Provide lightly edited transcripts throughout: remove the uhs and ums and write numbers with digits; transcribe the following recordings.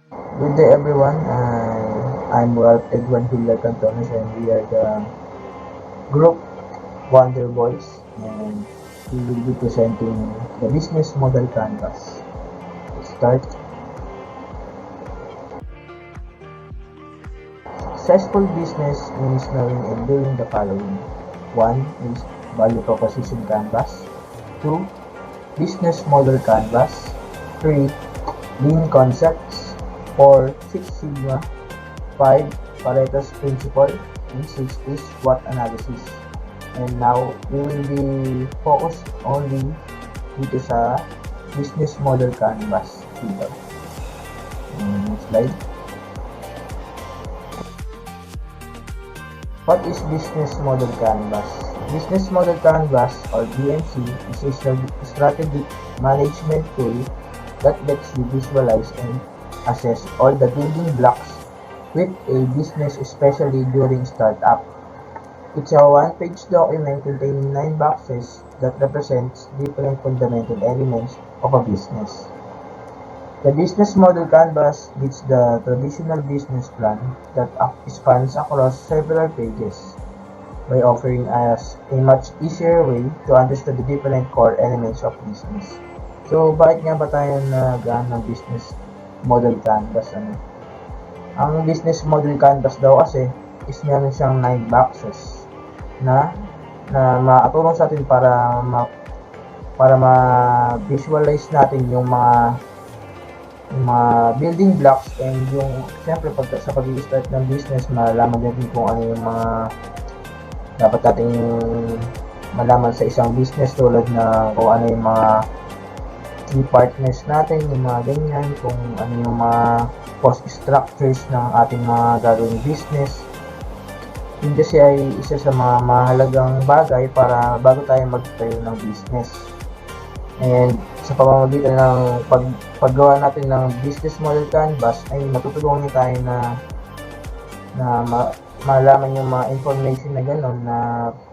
Good day everyone. I'm Edwin Hilal Cantones and we are the group Wonderboys and we will be presenting the business model canvas. Let's start. Successful business means knowing and doing the following. 1 is value proposition canvas. 2. Business model canvas. 3. Lean concepts. 4. Six Sigma. 5. Pareto's principle. And 6 is SWOT analysis. And now, we will be focused only dito sa business model canvas dito. Next slide. What is business model canvas? Business model canvas or BMC is a strategic management tool that lets you visualize and assess all the building blocks with a business, especially during startup. It's a one-page document containing 9 boxes that represents different fundamental elements of a business. The business model canvas beats the traditional business plan that spans across several pages by offering us a much easier way to understand the different core elements of business. So, bakit nga ba tayo nag-aan ng business model canvas? Ang business model canvas daw kasi is meron siyang 9 boxes na makatulong sa atin para ma-visualize natin yung mga building blocks and yung siyempre sa pag-i-start ng business malalaman natin kung ano yung mga dapat nating malaman sa isang business tulad na kung ano yung mga key partners natin, yung mga ganyan, kung ano yung mga cost structures ng ating mga gagawing business. Yun kasi ay isa sa mga mahalagang bagay para bago tayo magtayo ng business. And sa pamamagitan ng paggawa natin ng business model canvas ay matutulungan niyo tayo na malaman yung mga information na gano'n na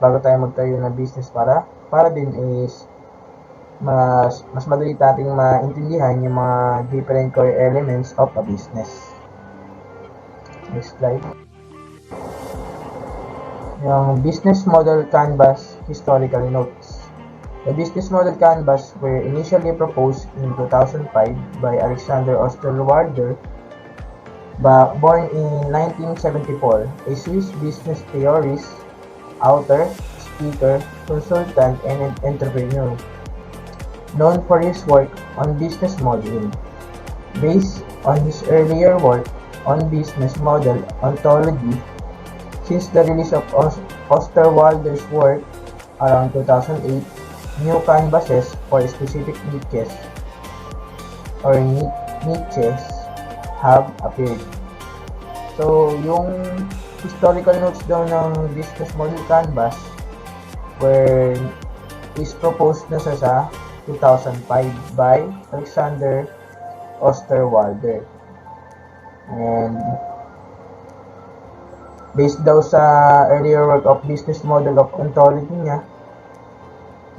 bago tayo magtayo ng business para din is mas madali nating maintindihan yung mga different core elements of a business. Next slide. Yung business model canvas historical notes. The business model canvas were initially proposed in 2005 by Alexander Osterwalder, born in 1974, a Swiss business theorist, author, speaker, consultant, and entrepreneur, known for his work on business modeling. Based on his earlier work on business model ontology, since the release of Osterwalder's work around 2008, new canvases for specific niches or niches have appeared. So, yung historical notes daw ng business model canvas is proposed na sa 2005 by Alexander Osterwalder. And based daw sa earlier work of business model of ontology niya,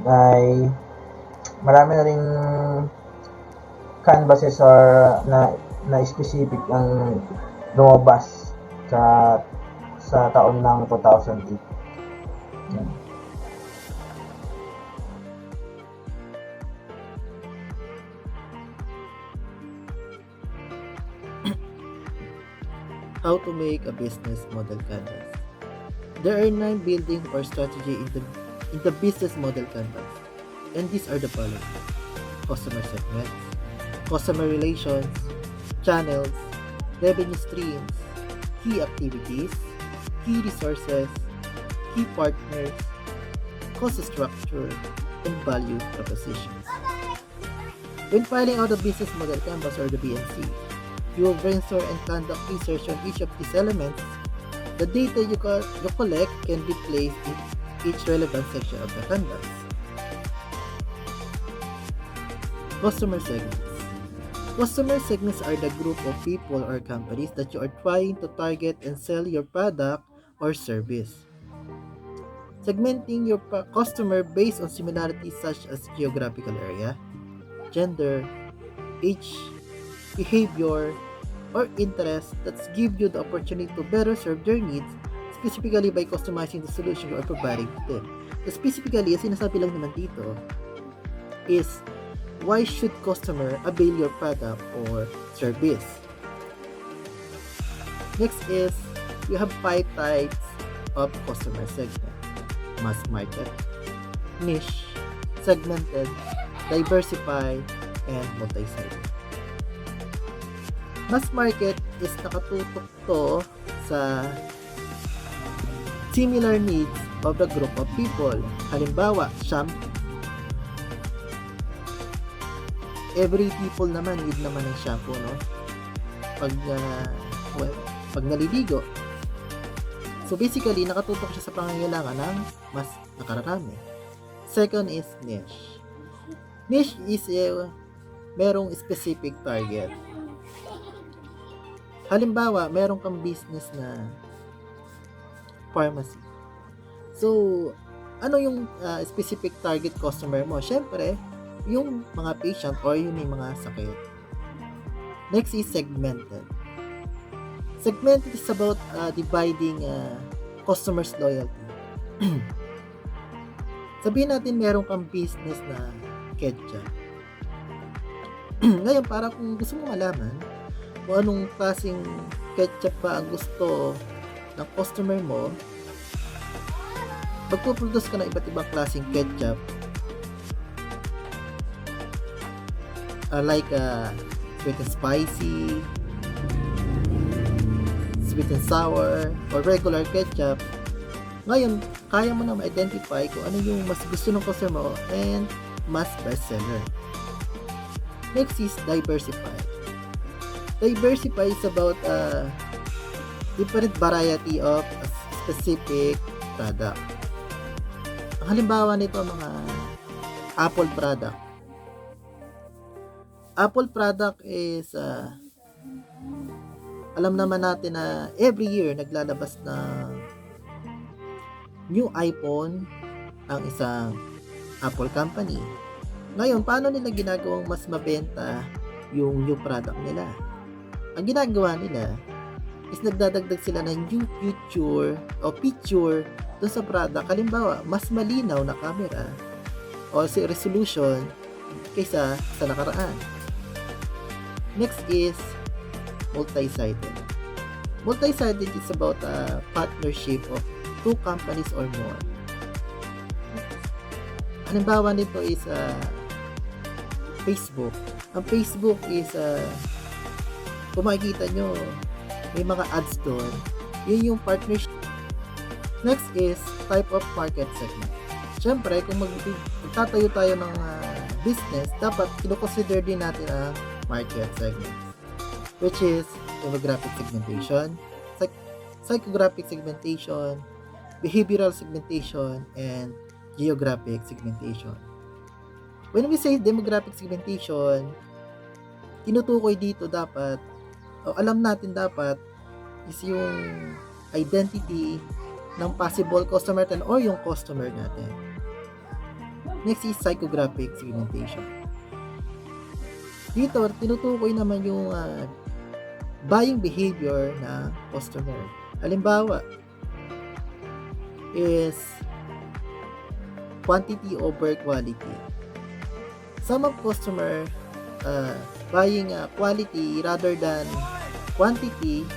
ay marami na ring canvases or na specific ang lumabas sa taon ng 2008. Yan. How to make a business model canvas. There are 9 building or strategy in the business model canvas, and these are the following: customer segments, customer relations, channels, revenue streams, key activities, key resources, key partners, cost structure, and value propositions. When filing out a business model canvas or the BMC, you will brainstorm and conduct research on each of these elements. The data you collect can be placed in each relevant section of the canvas. Customer segments. Customer segments are the group of people or companies that you are trying to target and sell your product or service. Segmenting your customer based on similarities such as geographical area, gender, age, behavior, or interests that give you the opportunity to better serve their needs, specifically by customizing the solution you are providing to them. So specifically, ang sinasabi lang naman dito is why should customer avail your product or service? Next is you have 5 types of customer segment: mass market, niche, segmented, diversify, and multi-sided. Mass market is nakatutok to sa similar needs of the group of people. Halimbawa, every people naman need naman ng shampoo, no? Pag naliligo. So basically, nakatutok siya sa pangangailangan ng mas nakararami. Second is niche. Niche is merong specific target. Halimbawa, meron kang business na pharmacy. So, ano yung specific target customer mo? Syempre, yung mga patient or yung may mga sakit. Next is segmented. Segmented is about dividing customers' loyalty. Sabihin natin meron kang business na ketchup. Ngayon, para kung gusto mo malaman kung anong klaseng ketchup pa ang gusto ng customer mo, magpo-produce ka ng iba't ibang klaseng ketchup, like sweet and spicy, sweet and sour, or regular ketchup. Ngayon, kaya mo na ma-identify kung ano yung mas gusto ng customer mo and mas bestseller. Next is diversify. Diversify is about different variety of a specific product. Ang halimbawa nito mga Apple product. Apple product is alam naman natin na every year naglalabas na new iPhone ang isang Apple company. Ngayon, paano nila ginagawang mas mabenta yung new product nila? Ang ginagawa nila is nagdadagdag sila ng new feature dun sa product. Halimbawa, mas malinaw na camera o resolution kaysa sa nakaraan. Next is multi-sided. Multi-sided is about a partnership of 2 companies or more. Halimbawa nito is Facebook. Ang Facebook is kung makikita nyo, may mga ads doon. Yun yung partnership. Next is type of market segment. Siyempre, kung magtatayo tayo ng business, dapat kino-consider din natin ang market segments, which is demographic segmentation, psychographic segmentation, behavioral segmentation, and geographic segmentation. When we say demographic segmentation, tinutukoy dito dapat, o alam natin dapat, is yung identity ng possible customer natin or yung customer natin. Next is psychographic segmentation. Dito, tinutukoy naman yung buying behavior ng customer. Halimbawa, is quantity over quality. Some of customer buying quality rather than quantity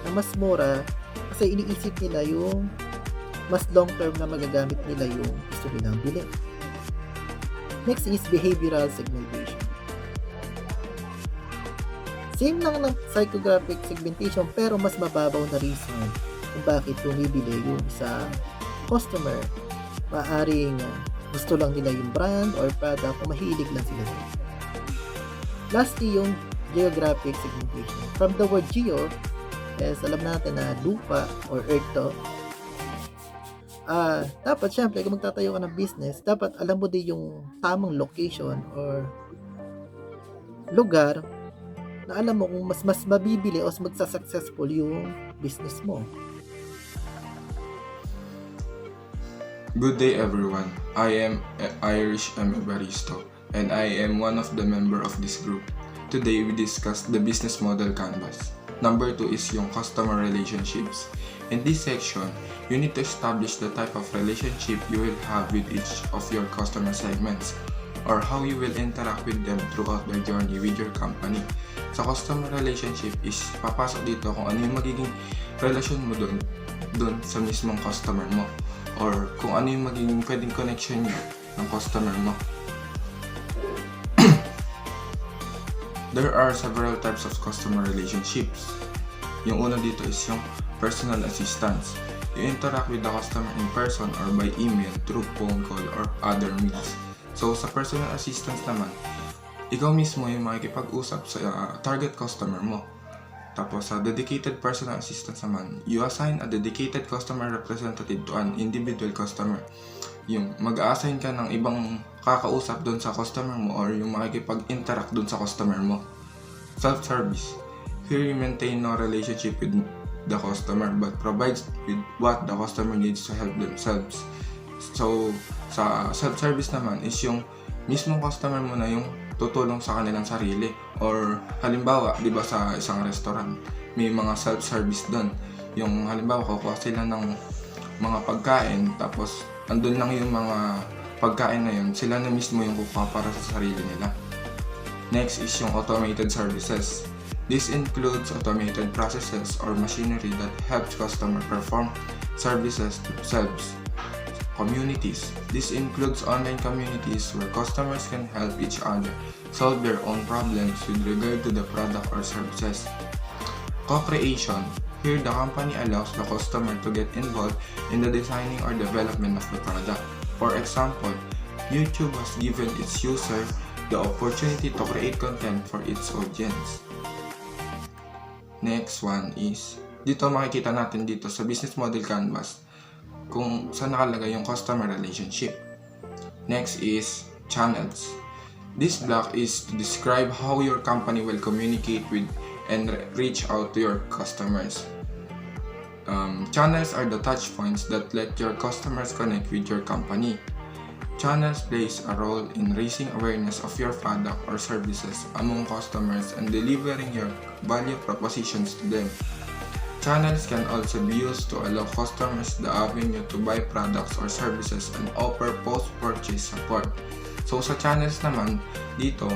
na mas mura kasi iniisip nila yung mas long term na magagamit nila yung gusto nilang bilhin. Next is behavioral segmentation. Same lang ng psychographic segmentation pero mas mababaw na reason kung bakit bumibili yung isang customer. Maaring gusto lang nila yung brand or product kung mahilig lang sila doon. Lastly, yung geographic segmentation. From the word geo, alam natin na lupa or earth to. Dapat syempre kung magtatayo ka ng business, dapat alam mo din yung tamang location or lugar na alam mo kung mas mabibili o mas magsa-successful yung business mo. Good day everyone. I am Irish Baristo and I am one of the member of this group. Today we discuss the business model canvas. Number 2 is yung customer relationships. In this section, you need to establish the type of relationship you will have with each of your customer segments or how you will interact with them throughout their journey with your company. Sa customer relationship is papasok dito kung ano yung magiging relasyon mo dun sa mismong customer mo or kung ano yung magiging pwedeng connection nyo ng customer mo. There are several types of customer relationships. Yung una dito is yung personal assistance. You interact with the customer in person or by email, through phone call, or other means. So, sa personal assistance naman, ikaw mismo yung makikipag-usap sa target customer mo. Tapos, sa dedicated personal assistance naman, you assign a dedicated customer representative to an individual customer. Yung mag-assign ka ng ibang kakausap doon sa customer mo or yung makikipag-interact doon sa customer mo. Self-service. Here you maintain no relationship with the customer but provides with what the customer needs to help themselves. So, sa self-service naman is yung mismong customer mo na yung tutulong sa kanilang sarili. Or halimbawa, di ba sa isang restaurant, may mga self-service doon. Yung halimbawa, kukuha sila ng mga pagkain tapos andun lang yung mga pagkain na yun, sila na mismo yung kukuha para sa sarili nila. Next is yung automated services. This includes automated processes or machinery that helps customer perform services themselves. Communities. This includes online communities where customers can help each other solve their own problems with regard to the product or services. Co-creation. Here, the company allows the customer to get involved in the designing or development of the product. For example, YouTube has given its user the opportunity to create content for its audience. Next one is, dito makikita natin dito sa business model canvas kung saan nakalagay yung customer relationship. Next is channels. This block is to describe how your company will communicate with and reach out to your customers. Channels are the touch points that let your customers connect with your company. Channels plays a role in raising awareness of your product or services among customers and delivering your value propositions to them. Channels can also be used to allow customers the avenue to buy products or services and offer post-purchase support. So sa channels naman, dito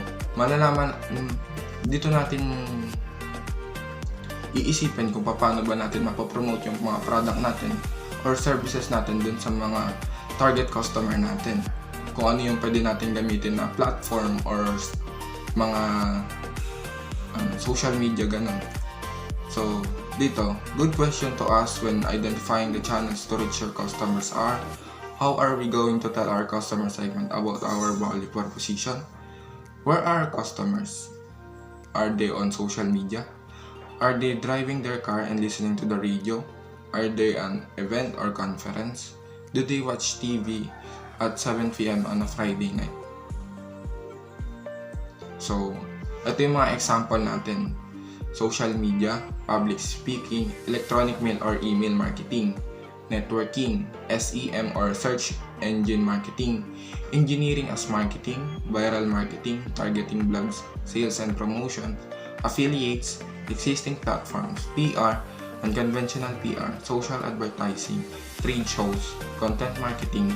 natin iisipin kung paano ba natin mapopromote yung mga product natin or services natin dun sa mga target customer natin. Kung ano yung pwede natin gamitin na platform or mga social media, ganun. So, dito, good question to ask when identifying the channels to reach your customers are, how are we going to tell our customer segment about our value proposition? Where are our customers? Are they on social media? Are they driving their car and listening to the radio? Are they an event or conference? Do they watch TV at 7 p.m. on a Friday night? So, ito yung mga example natin. Social media, public speaking, electronic mail or email marketing, networking, SEM or search engine marketing, engineering as marketing, viral marketing, targeting blogs, sales and promotion, affiliates, existing platforms, PR, unconventional PR, social advertising, trade shows, content marketing,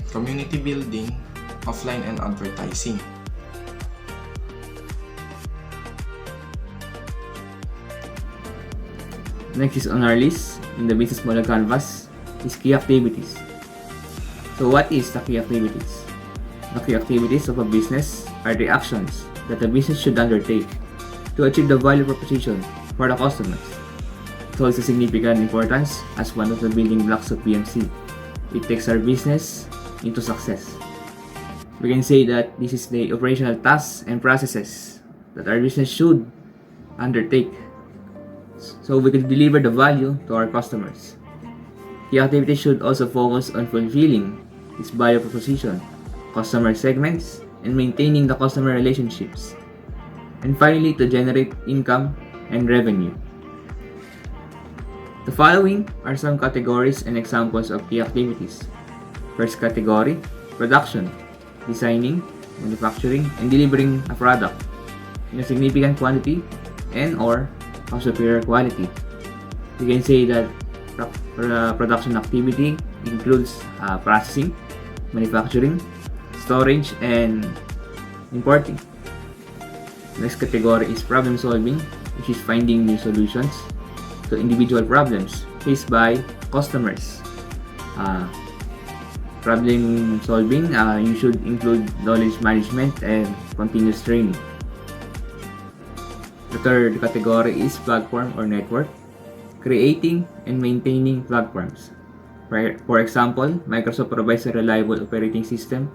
community building, offline and advertising. Next is on our list in the business model canvas is key activities. So what is the key activities? The key activities of a business are the actions that a business should undertake to achieve the value proposition for the customers. It holds a significant importance as one of the building blocks of BMC. It takes our business into success. We can say that this is the operational tasks and processes that our business should undertake so we can deliver the value to our customers. The activity should also focus on fulfilling its value proposition, customer segments, and maintaining the customer relationships. And finally, to generate income and revenue. The following are some categories and examples of key activities. First category, production, designing, manufacturing, and delivering a product in a significant quantity and or of superior quality. You can say that production activity includes processing, manufacturing, storage, and importing. Next category is problem solving, which is finding new solutions to individual problems faced by customers. Problem solving, you should include knowledge management and continuous training. The third category is platform or network, creating and maintaining platforms. For example, Microsoft provides a reliable operating system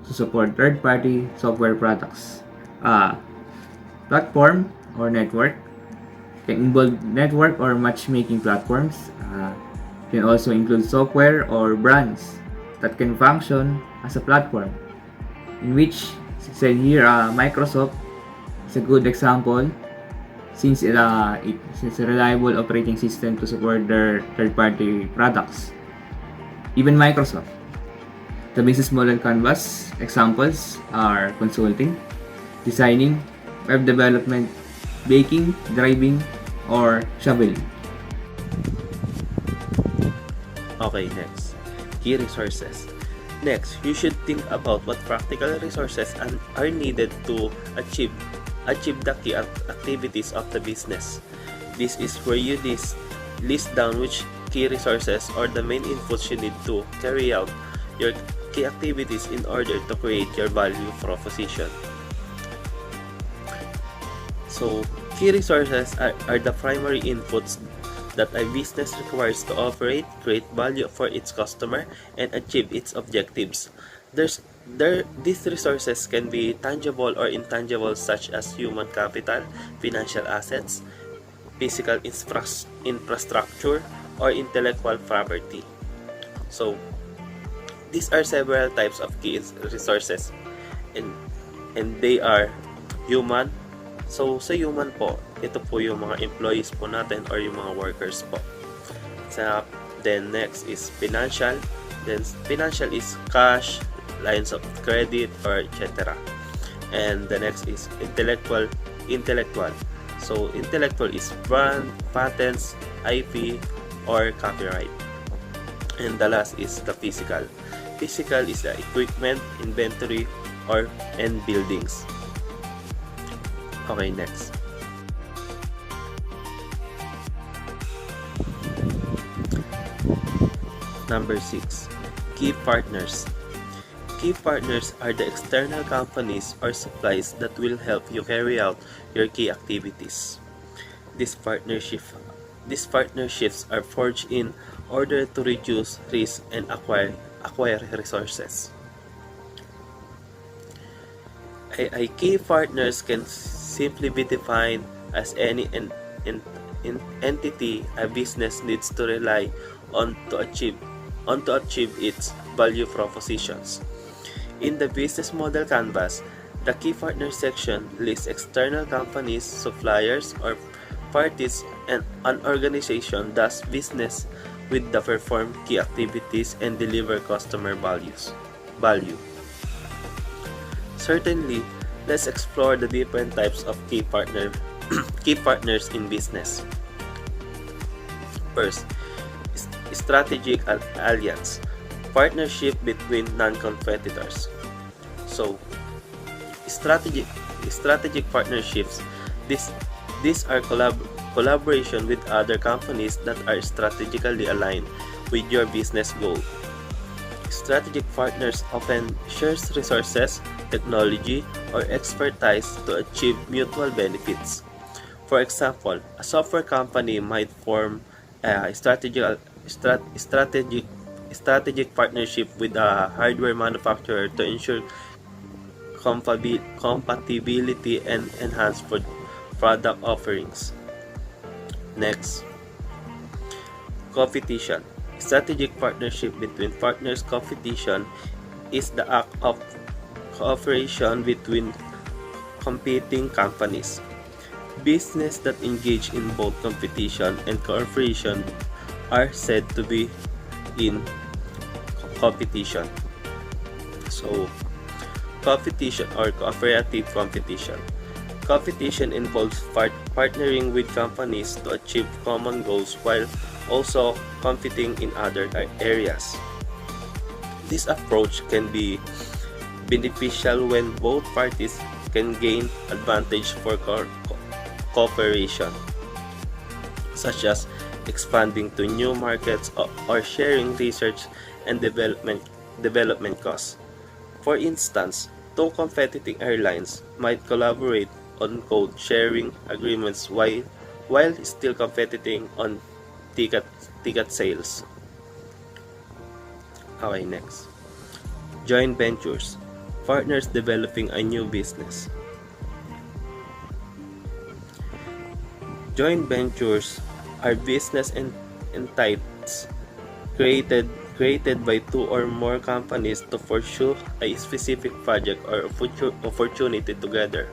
to support third-party software products. Platform or network can involve network or matchmaking platforms. Can also include software or brands that can function as a platform, in which said here Microsoft is a good example since it's a reliable operating system to support their third-party products. Even Microsoft. The business model canvas examples are consulting, designing, web development, baking, driving, or shoveling. Okay, next. Key resources. Next, you should think about what practical resources are needed to achieve the key activities of the business. This is where you list down which key resources or the main inputs you need to carry out your key activities in order to create your value proposition. So, key resources are the primary inputs that a business requires to operate, create value for its customer, and achieve its objectives. These resources can be tangible or intangible, such as human capital, financial assets, physical infrastructure, or intellectual property. So, these are several types of key resources, and they are human. So, sa human po, ito po yung mga employees po natin or yung mga workers po. Then next is financial. Then financial is cash, lines of credit, or etc. And the next is intellectual. So intellectual is brand, patents, IP, or copyright. And the last is the physical. Physical is the equipment, inventory, and buildings. Okay, next. Number 6. Key partners. Key partners are the external companies or supplies that will help you carry out your key activities. These partnerships are forged in order to reduce risk and acquire resources. A key partners can simply be defined as any entity a business needs to rely on to achieve its value propositions. In the business model canvas, the key partner section lists external companies, suppliers, or parties and an organization does business with the perform key activities and deliver customer value. Certainly, let's explore the different types of key partners in business. First, strategic alliance, partnership between non-competitors. So, strategic partnerships. These are collaboration with other companies that are strategically aligned with your business goal. Strategic partners often share resources, technology, or expertise to achieve mutual benefits. For example, a software company might form a strategic partnership with a hardware manufacturer to ensure compatibility and enhance product offerings. Next, competition. Strategic partnership between partners. Competition is the act of cooperation between competing companies. Business that engage in both competition and cooperation are said to be in competition. So, competition or cooperative competition. Competition involves partnering with companies to achieve common goals while also competing in other areas. This approach can be beneficial when both parties can gain advantage for cooperation, such as expanding to new markets or sharing research and development costs. For instance, two competing airlines might collaborate on code sharing agreements while still competing on ticket sales. Okay, next. Joint ventures. Partners developing a new business. Joint ventures are business entities created by two or more companies to pursue a specific project or opportunity together.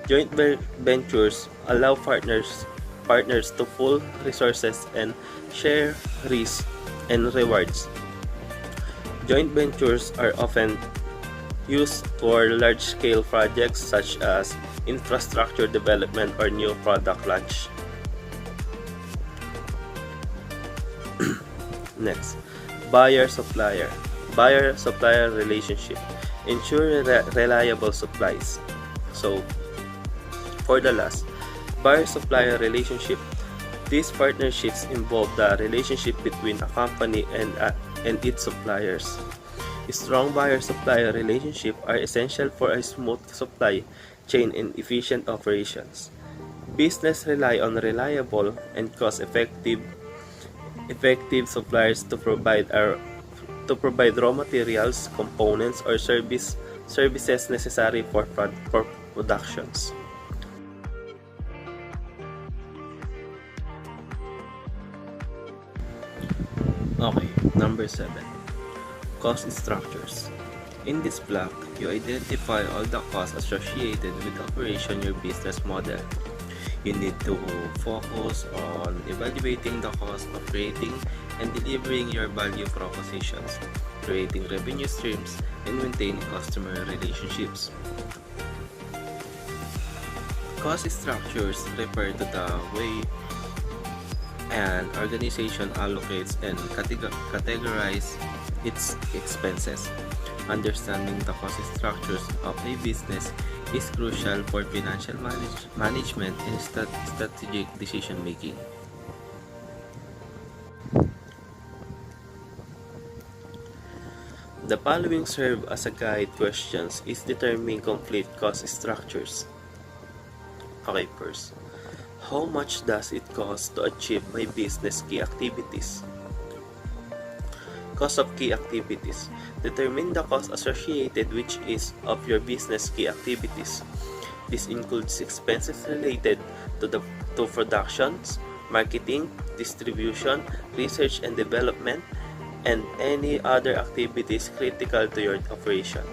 Joint ventures allow partners to pool resources and share risks and rewards. Joint ventures are often used for large-scale projects such as infrastructure development or new product launch. Next, buyer-supplier relationship. Ensure reliable supplies. So, for the last, buyer-supplier relationship, these partnerships involve the relationship between a company and its suppliers. A strong buyer-supplier relationship are essential for a smooth supply chain and efficient operations. Business rely on reliable and cost-effective suppliers to provide raw materials, components, or services necessary for productions. Okay, number 7. Cost structures. In this block, you identify all the costs associated with operation your business model. You need to focus on evaluating the cost of creating and delivering your value propositions, creating revenue streams, and maintaining customer relationships. Cost structures refer to the way an organization allocates and categorizes its expenses. Understanding the cost structures of a business is crucial for financial management and strategic decision making. The following serve as a guide questions is determining complete cost structures. Okay, first. How much does it cost to achieve my business key activities? Cost of key activities. Determine the cost associated which is of your business key activities. This includes expenses related to productions, marketing, distribution, research and development, and any other activities critical to your operation.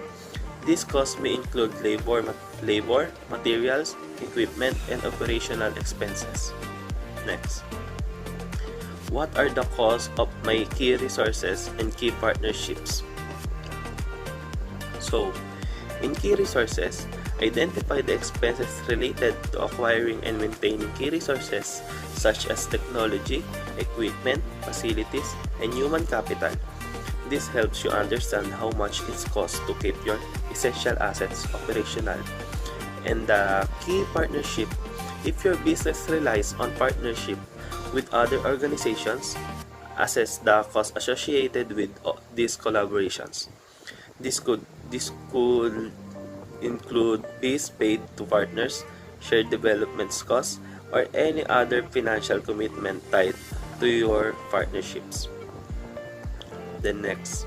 These costs may include labor, materials, equipment, and operational expenses. Next. What are the costs of my key resources and key partnerships? So, in key resources, identify the expenses related to acquiring and maintaining key resources such as technology, equipment, facilities, and human capital. This helps you understand how much it costs to keep your essential assets operational. And the key partnership. If your business relies on partnership with other organizations, assess the cost associated with these collaborations. This could include fees paid to partners, shared development costs, or any other financial commitment tied to your partnerships. Then next,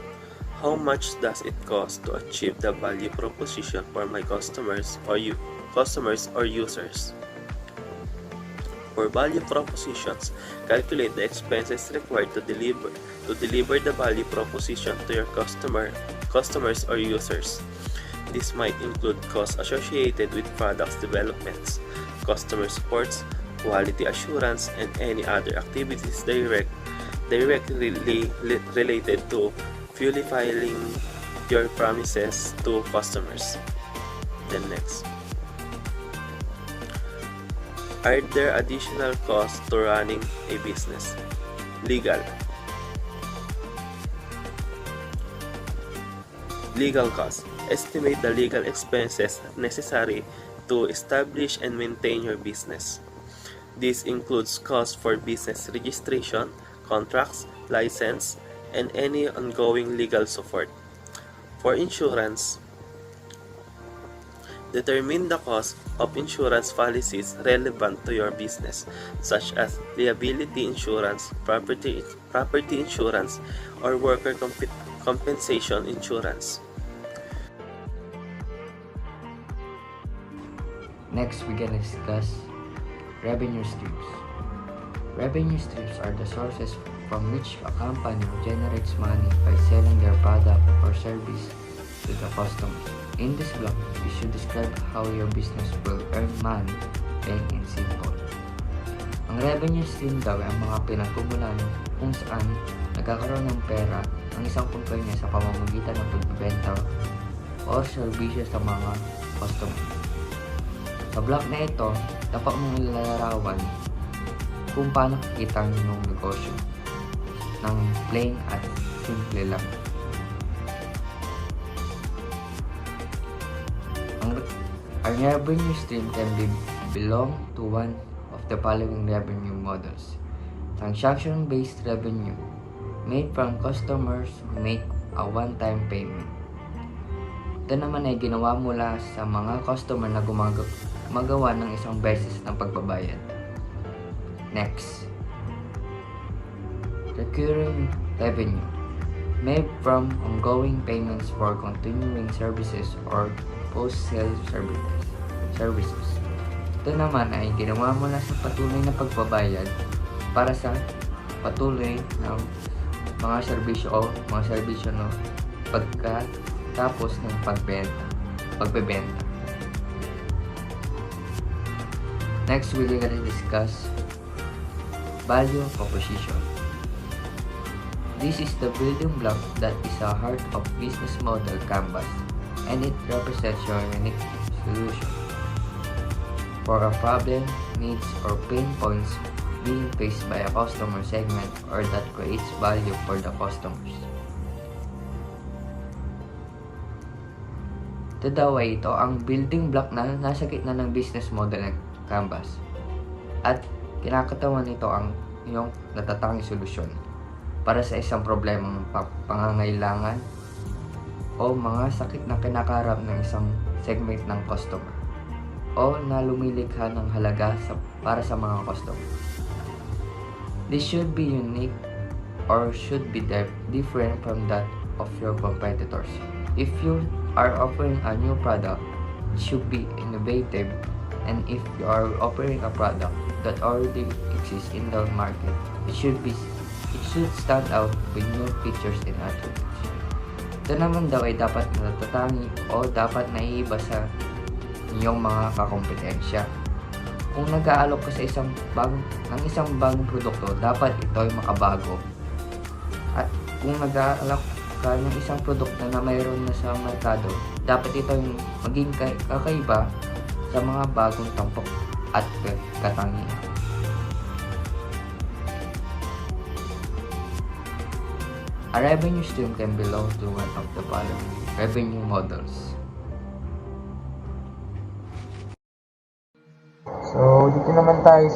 how much does it cost to achieve the value proposition for my customers or users? For value propositions, calculate the expenses required to deliver the value proposition to your customers or users. This might include costs associated with products developments, customer supports, quality assurance, and any other activities directly related to fulfilling your promises to customers. Then next. Are there additional costs to running a business? Legal. Legal costs. Estimate the legal expenses necessary to establish and maintain your business. This includes costs for business registration, contracts, license, and any ongoing legal support. For insurance, determine the cost of insurance policies relevant to your business, such as liability insurance, property insurance, or worker compensation insurance. Next, we're gonna discuss revenue streams. Revenue streams are the sources from which a company generates money by selling their product or service to the customers. In this blog, you should describe how your business will earn money, plain and simple. Ang revenue stream daw ay ang mga pinagkumulan kung saan nagkakaroon ng pera ang isang kumpanya sa pamamagitan ng pagbebenta o serbisyo sa mga customer. Sa blog na ito, dapat mong ilalarawan kung paano kikita yung negosyo ng plain at simple lang. Our revenue stream can belong to one of the following revenue models. Transaction-based revenue, made from customers who make a one-time payment. Ito naman ay ginawa mula sa mga customer na gumagawa ng isang beses ng pagbabayad. Next, recurring revenue, made from ongoing payments for continuing services or post-sale services. Ito naman ay ginawa mula sa patuloy na pagbabayad para sa patuloy ng mga serbisyo no, pagkatapos ng pagbebenta. Next, we're gonna discuss value proposition. This is the building block that is the heart of business model canvas, and it represents your unique solution for a problem, needs, or pain points being faced by a customer segment or that creates value for the customers. Ito daw ay ito ang building block na nasa gitna ng business model ng canvas, at kinakatawan nito ang iyong natatanging solusyon para sa isang problemang pangangailangan o mga sakit na kinakaharap ng isang segment ng customer o na lumilikha ng halaga para sa mga customer. This should be unique or should be different from that of your competitors. If you are offering a new product, it should be innovative, and if you are offering a product that already exists in the market, it should stand out with new features and attributes. Ito naman daw ay dapat natatangi o dapat naiiba sa inyong mga kakompetensya. Kung nag-aalok ka sa isang bagong produkto, dapat ito ay makabago. At kung nag-aalok ka ng isang produkto na mayroon na sa merkado, dapat ito ay maging kakaiba sa mga bagong tampok at katangian. A revenue stream can belong to one of the following revenue models. So, dito naman tayo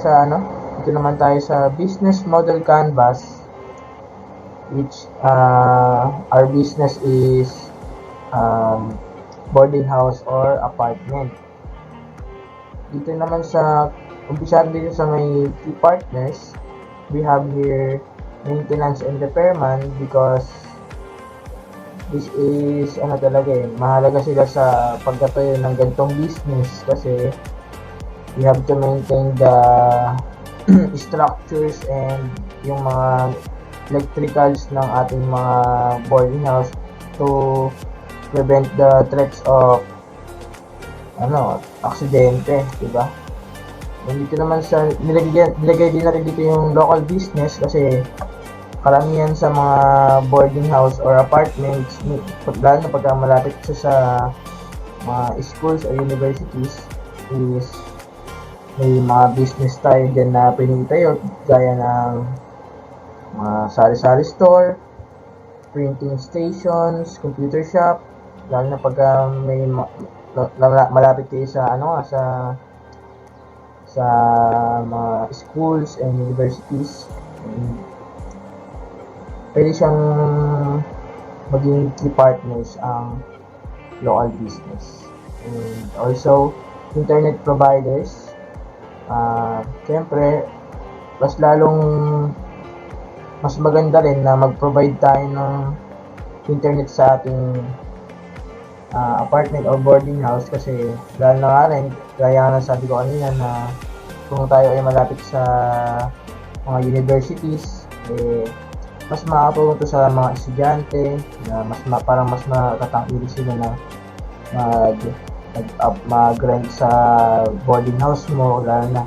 sa business model canvas, which our business is boarding house or apartment. Dito naman umpisa dito sa may key partners, we have here maintenance and repairman, because this is mahalaga sila sa pagtatayo ng ganitong business kasi we have to maintain the structures and yung mga electricals ng ating mga boarding house to prevent the threats of aksidente, diba? And dito naman nilagay din na rin dito yung local business kasi karamihan sa mga boarding house or apartments, lalo na pagka malapit sa mga schools or universities, is May mga business tayo dyan na pwedeng itayo, gaya ng mga sari-sari store, printing stations, computer shop, lalo na pagka may malapit kayo sa sa mga schools and universities. Pwede siyang maging key partners ang local business. And also, internet providers. Siyempre, mas maganda rin na mag-provide tayo ng internet sa ating apartment or boarding house, kasi lalo na nga rin, kaya na sabi ko kanina na kung tayo ay malapit sa mga universities, mas makakatulong to sa mga estudyante na parang mas matatangkili sila na mag-rent sa boarding house mo, lalo na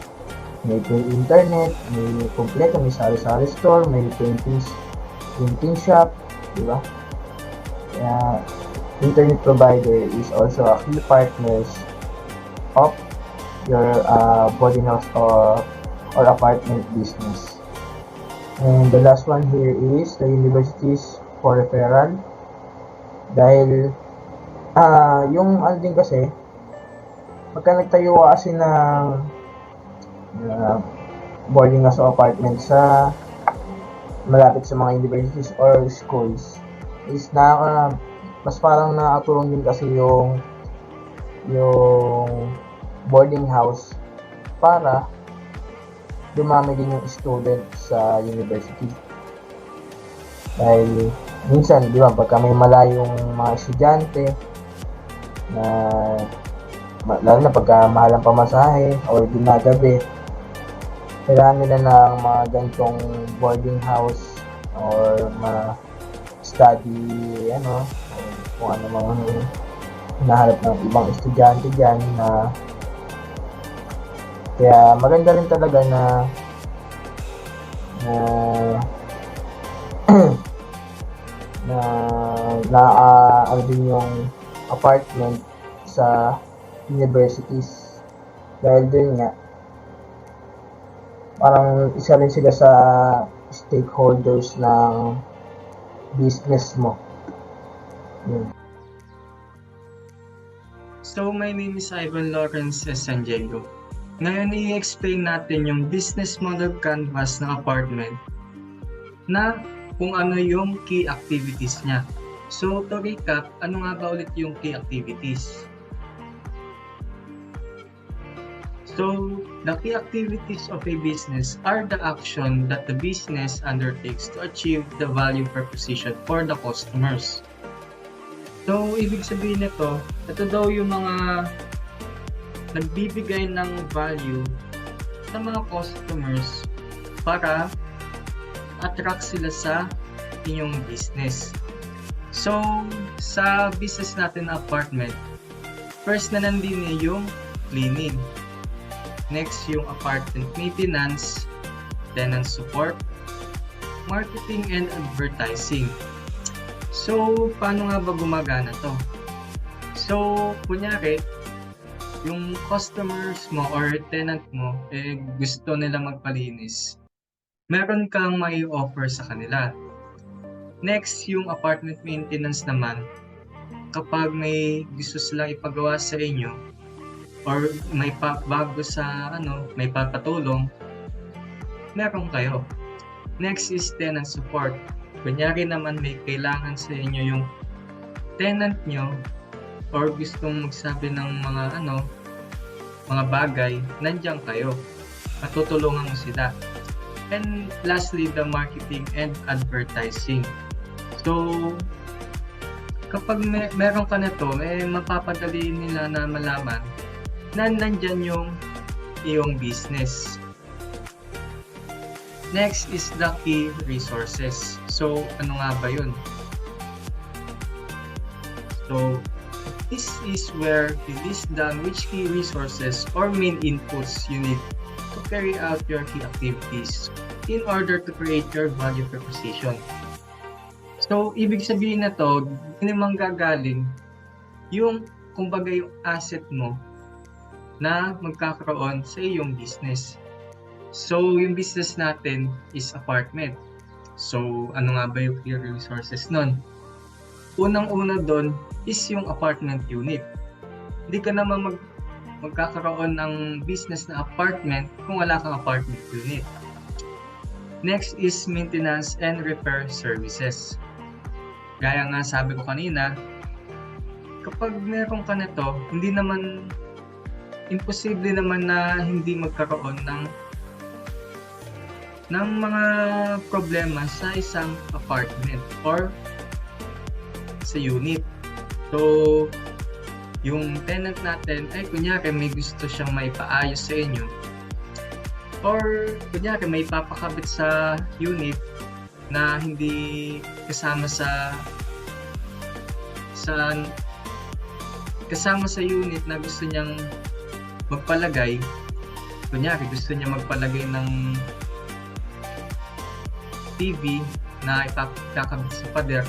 may internet, may kompleto, may sari-sari store, may printing shop, di ba? Kaya internet provider is also a key partners of your boarding house or apartment business. And the last one here is the universities for referral. Dahil yung din kasi, pagka nagtayo kasi ng boarding house o apartment sa malapit sa mga universities or schools, is mas parang nakatulong din kasi yung boarding house para dumami din yung student sa university. Dahil minsan, di ba, pagka may malayong mga estudyante na lalo na pagka mahal ang pamasahe or ginagabi, kailangan nila ng mga ganitong boarding house or mga study, kung ano mga hinahanap ng ibang estudyante dyan na kaya maganda rin talaga na din yung apartment sa universities, dahil din nga parang isa rin sila sa stakeholders ng business mo. So, my name is Ivan Lawrence San Diego. Ngayon, i-explain natin yung business model canvas ng apartment na kung ano yung key activities niya. So, to recap, ano nga ba ulit yung key activities? So, the key activities of a business are the action that the business undertakes to achieve the value proposition for the customers. So, ibig sabihin nito, ito daw yung mga nagbibigay ng value sa mga customers para attract sila sa inyong business. So, sa business natin na apartment, first na nandun yung cleaning. Next, yung apartment maintenance, tenant support, marketing and advertising. So, paano nga ba gumagana to? So, kunyari, yung customers mo or tenant mo, gusto nila magpalinis, meron kang may offer sa kanila. Next, yung apartment maintenance naman, kapag may gusto silang ipagawa sa inyo, or may bago sa may papatulong, meron kayo. Next is tenant support. Kunyari naman may kailangan sa inyo yung tenant nyo or gustong magsabi ng mga bagay, nandiyan kayo. Matutulungan mo sila. And lastly, the marketing and advertising. So, kapag meron ka nito, mapapadali nila na malaman na nandyan yung iyong business. Next is the key resources. So, ano nga ba yun? So, this is where it is done which key resources or main inputs you need to carry out your key activities in order to create your value proposition. So, ibig sabihin na to, hindi naman gagaling yung, kumbaga yung asset mo na magkakaroon sa iyong business. So, yung business natin is apartment. So, ano nga ba yung key resources nun? Unang-una doon is yung apartment unit. Hindi ka naman magkakaroon ng business na apartment kung wala kang apartment unit. Next is maintenance and repair services. Gaya nga sabi ko kanina, kapag meron ka nito, hindi naman imposible naman na hindi magkaroon ng mga problema sa isang apartment or sa unit. So, yung tenant natin ay kunyari may gusto siyang maipaayos sa inyo or kunyari may papakabit sa unit na hindi kasama sa unit na gusto niyang magpalagay. Kunyari gusto niya magpalagay ng TV na ikakabit sa pader,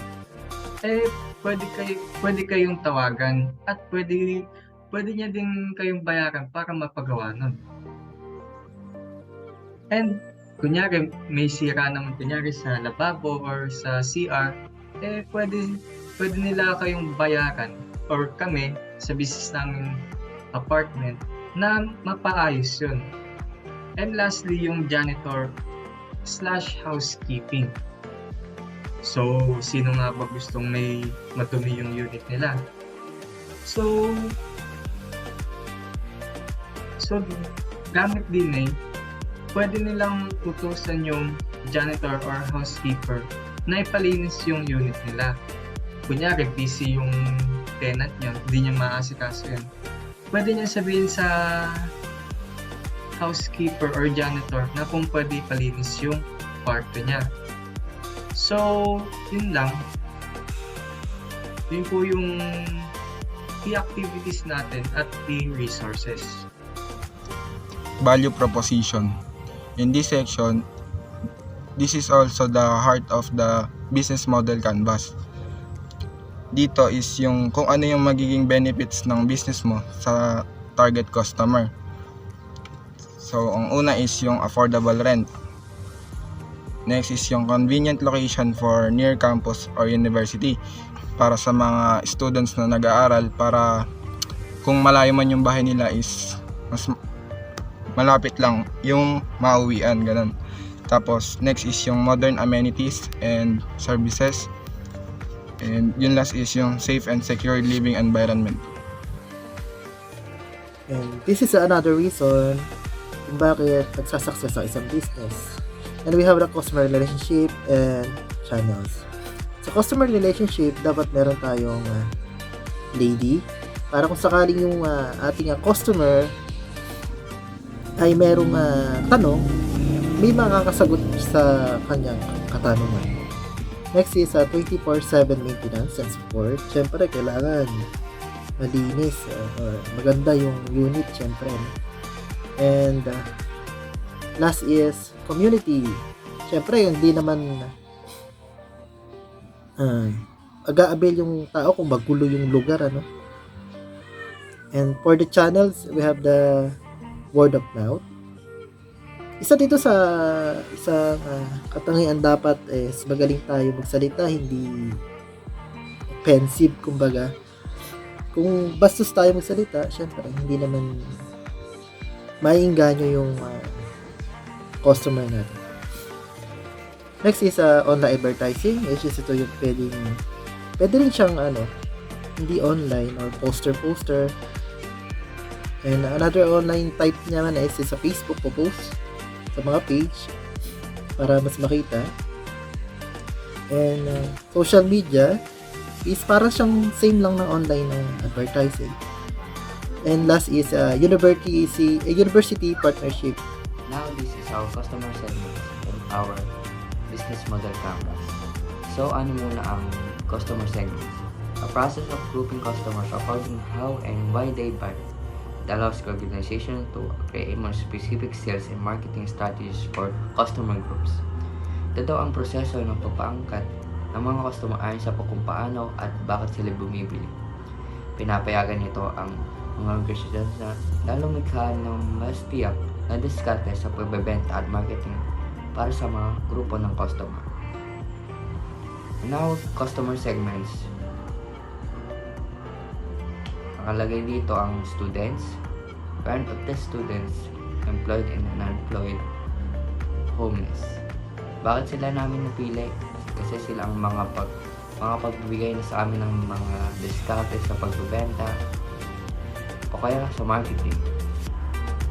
pwede kayong tawagan at pwede niya din kayong bayaran para mapagawa nun. And kunyari may sira naman kunyari sa lababo or sa CR, pwede nila kayong bayaran or kami sa business namin apartment na mapaayos yun. And lastly, yung janitor / housekeeping. So, sino nga ba gustong may madumi yung unit nila? So gamit din pwede nilang utusan yung janitor or housekeeper na ipalinis yung unit nila. Kunyari, busy yung tenant niya, hindi niya maasikaso yun. Pwede niya sabihin sa housekeeper or janitor na kung pwede ipalinis yung kwarto niya. So, yun lang. Yun po yung key activities natin at key resources. Value proposition. In this section, this is also the heart of the business model canvas. Dito is yung kung ano yung magiging benefits ng business mo sa target customer. So, ang una is yung affordable rent. Next is yung convenient location for near campus or university para sa mga students na nag-aaral, para kung malayo man yung bahay nila is mas malapit lang yung mauwian, ganun. Tapos next is yung modern amenities and services, and yun last is yung safe and secure living environment. And this is another reason kung bakit nagsasucess ang isang business. And we have the customer relationship and channels. Sa customer relationship, dapat meron tayong lady para kung sakaling yung ating customer ay merong tanong, may makakasagot sa kanyang katanungan. Next is 24/7 maintenance and support. Siyempre, kailangan malinis or maganda yung unit, siyempre. And last is community. Siyempre, hindi naman aga-avail yung tao kung magulo yung lugar, ano. And for the channels, we have the word of mouth. Isa dito sa isang katangian dapat is magaling tayo magsalita, hindi offensive, kumbaga. Kung bastos tayo magsalita, syempre hindi naman maiinganyo yung customer natin. Next is online advertising, which is ito yung pwede rin siyang hindi online or poster. And another online type naman is sa Facebook po post sa mga page para mas makita. And social media is para siyang same lang ng online advertising. And last is university partnership. Now, this is our customer segment and our business model canvas. So, ano muna ang customer segments? A process of grouping customers according how and why they buy. It allows the organization to create more specific sales and marketing strategies for customer groups. Ito daw ang proseso ng pagpaangkat ng mga customer ayon sa kung paano at bakit sila bumibili. Pinapayagan nito ang mga organisasyon na lalumikha ng mas tiyak na diskarte sa pagbebenta at marketing para sa mga grupo ng customer. Now, customer segments. Nakalagay dito ang students, parent of the students, employed and unemployed, homeless. Bakit sila namin napili? Kasi sila ang mga pagbibigay na sa amin ng mga diskarte sa pagbebenta o kaya sa marketing,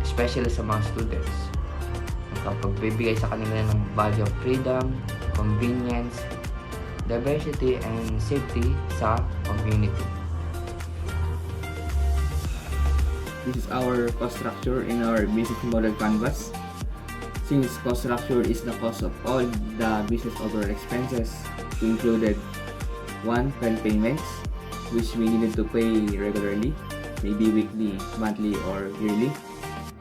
especially sa mga students. Nakapagbibigay sa kanila ng value of freedom, convenience, diversity, and safety sa community. This is our cost structure in our business model canvas. Since cost structure is the cost of all the business overall expenses, we included 1. Rent payments, which we needed to pay regularly, maybe weekly, monthly, or yearly,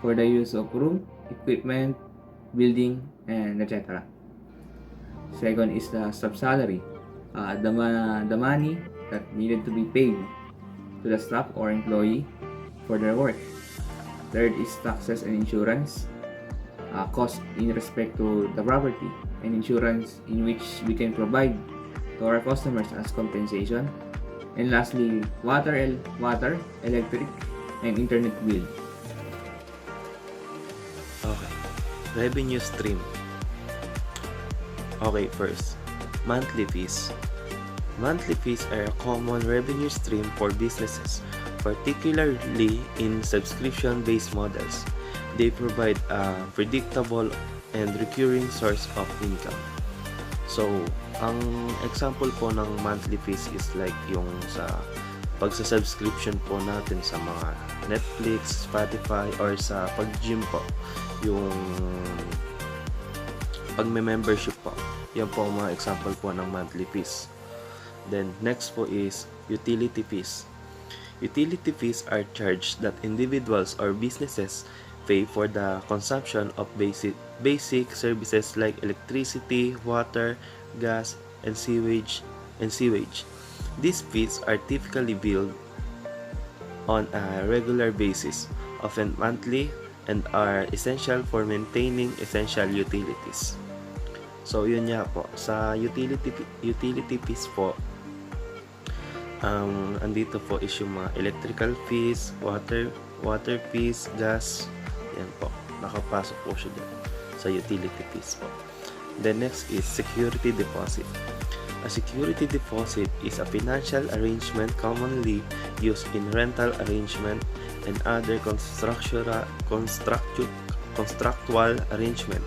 for the use of room, equipment, building, and etc. Second is the sub-salary, the money that needed to be paid to the staff or employee for their work. Third is taxes and insurance, cost in respect to the property and insurance in which we can provide to our customers as compensation. And lastly, water, electric, and internet bill. Okay. Revenue stream. Okay, first, monthly fees. Monthly fees are a common revenue stream for businesses, particularly in subscription-based models. They provide a predictable and recurring source of income. So, ang example po ng monthly fees is like yung sa pagsa-subscription po natin sa mga Netflix, Spotify, or sa pag-gym po. Yung pag-membership po. Yan po ang mga example po ng monthly fees. Then, next po is utility fees. Utility fees are charged that individuals or businesses pay for the consumption of basic services like electricity, water, gas, and sewage. These fees are typically billed on a regular basis, often monthly, and are essential for maintaining essential utilities. So yun nga po, sa utility fees po, andito po is yung mga electrical fees, water fees, gas, yan po, nakapasok po siya dyan sa utility fees po. The next is security deposit. A security deposit is a financial arrangement commonly used in rental arrangement and other constructual arrangement.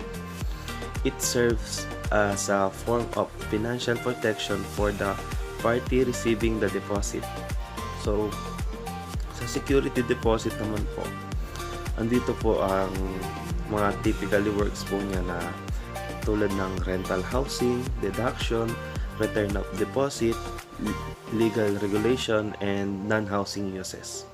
It serves as a form of financial protection for the party receiving the deposit. So, sa security deposit naman po, andito po ang mga typically works po niya na tulad ng rental housing, deduction, return of deposit, legal regulation, and non-housing uses.